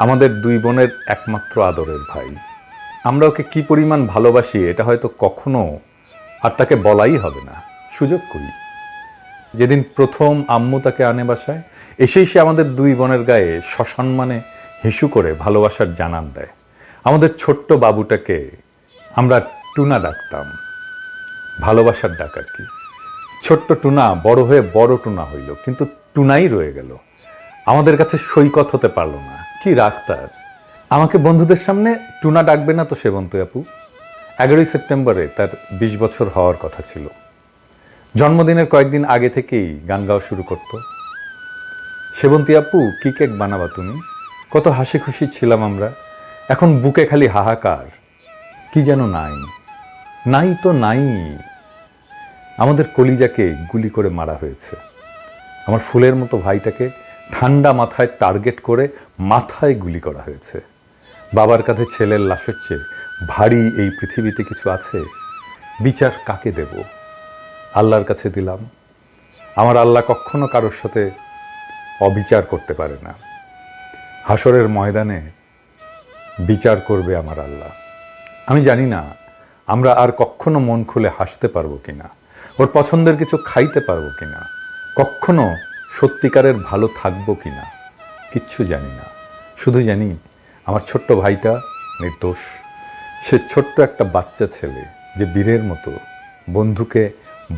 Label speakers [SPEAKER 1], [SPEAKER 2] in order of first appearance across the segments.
[SPEAKER 1] আমাদের দুই বোনের একমাত্র আদরের ভাই। আমরা ওকে কি পরিমাণ ভালোবাসি এটা হয়তো কখনো আর তাকে বলাই হবে না, সুযোগ করি। যেদিন প্রথম আম্মু তাকে আনে বাসায়, এসেই সে আমাদের দুই বোনের গায়ে সসম্মানে হিসু করে ভালোবাসার জানান দেয়। আমাদের ছোট্ট বাবুটাকে আমরা টুনা ডাকতাম, ভালোবাসার ডাক আর কি। ছোট্ট টুনা বড় হয়ে বড় টুনা হইল, কিন্তু টুনাই রয়ে গেল, আমাদের কাছে সৈকত হতে পারলো না। কি রাগ তার! আমাকে বন্ধুদের সামনে টুনা ডাকবে না তো সেবন্তী আপু। 11ই সেপ্টেম্বরে তার 20 বছর হওয়ার কথা ছিল। জন্মদিনের কয়েকদিন আগে থেকেই গান গাওয়া শুরু করত। সেবন্তী আপু, কি কেক বানাবা তুমি? কত হাসি খুশি ছিলাম আমরা। এখন বুকে খালি হাহাকার, কি যেন নাই, নাই তো নাই। আমাদের কলিজাকে গুলি করে মারা হয়েছে। আমার ফুলের মতো ভাইটাকে ঠান্ডা মাথায় টার্গেট করে মাথায় গুলি করা হয়েছে। বাবার কাছে ছেলের লাশের চেয়ে ভারী এই পৃথিবীতে কিছু আছে? বিচার কাকে দেব? আল্লাহর কাছে দিলাম। আমার আল্লাহ কখনো কারোর সাথে অবিচার করতে পারে না। হাসরের ময়দানে বিচার করবে আমার আল্লাহ। আমি জানি না আমরা আর কখনো মন খুলে হাসতে পারবো কিনা, ওর পছন্দের কিছু খাইতে পারবো কিনা, কখনো সত্যিকারের ভালো থাকবো কিনা, কিচ্ছু জানি না। শুধু জানি আমার ছোট্ট ভাইটা নির্দোষ। সে ছোট্ট একটা বাচ্চা ছেলে যে বীরের মতো বন্ধুকে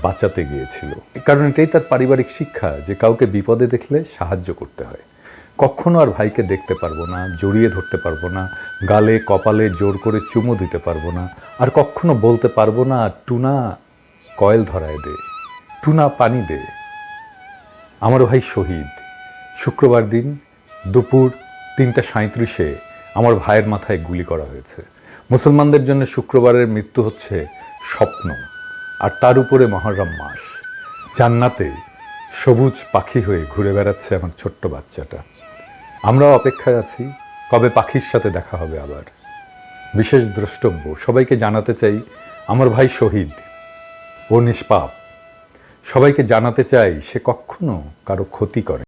[SPEAKER 1] বাঁচাতে গিয়েছিল। কারণ এটাই তার পারিবারিক শিক্ষা যে কাউকে বিপদে দেখলে সাহায্য করতে হয়। কখনো আর ভাইকে দেখতে পারবো না, জড়িয়ে ধরতে পারবো না, গালে কপালে জোর করে চুমু দিতে পারবো না, আর কখনো বলতে পারবো না টুনা কয়েল ধরায় দে, টুনা পানি দে। আমার ভাই শহীদ। শুক্রবার দিন দুপুর 3:37 আমার ভাইয়ের মাথায় গুলি করা হয়েছে। মুসলমানদের জন্য শুক্রবারের মৃত্যু হচ্ছে স্বপ্ন, আর তার উপরে মহররম মাস। জান্নাতে সবুজ পাখি হয়ে ঘুরে বেড়াচ্ছে আমার ছোট্ট বাচ্চাটা। আমরাও অপেক্ষায় আছি কবে পাখির সাথে দেখা হবে আবার। বিশেষ দ্রষ্টব্য, সবাইকে জানাতে চাই আমার ভাই শহীদ, ও নিষ্পাপ। সবাইকে জানাতে চাই সে কখনো কারো ক্ষতি করে।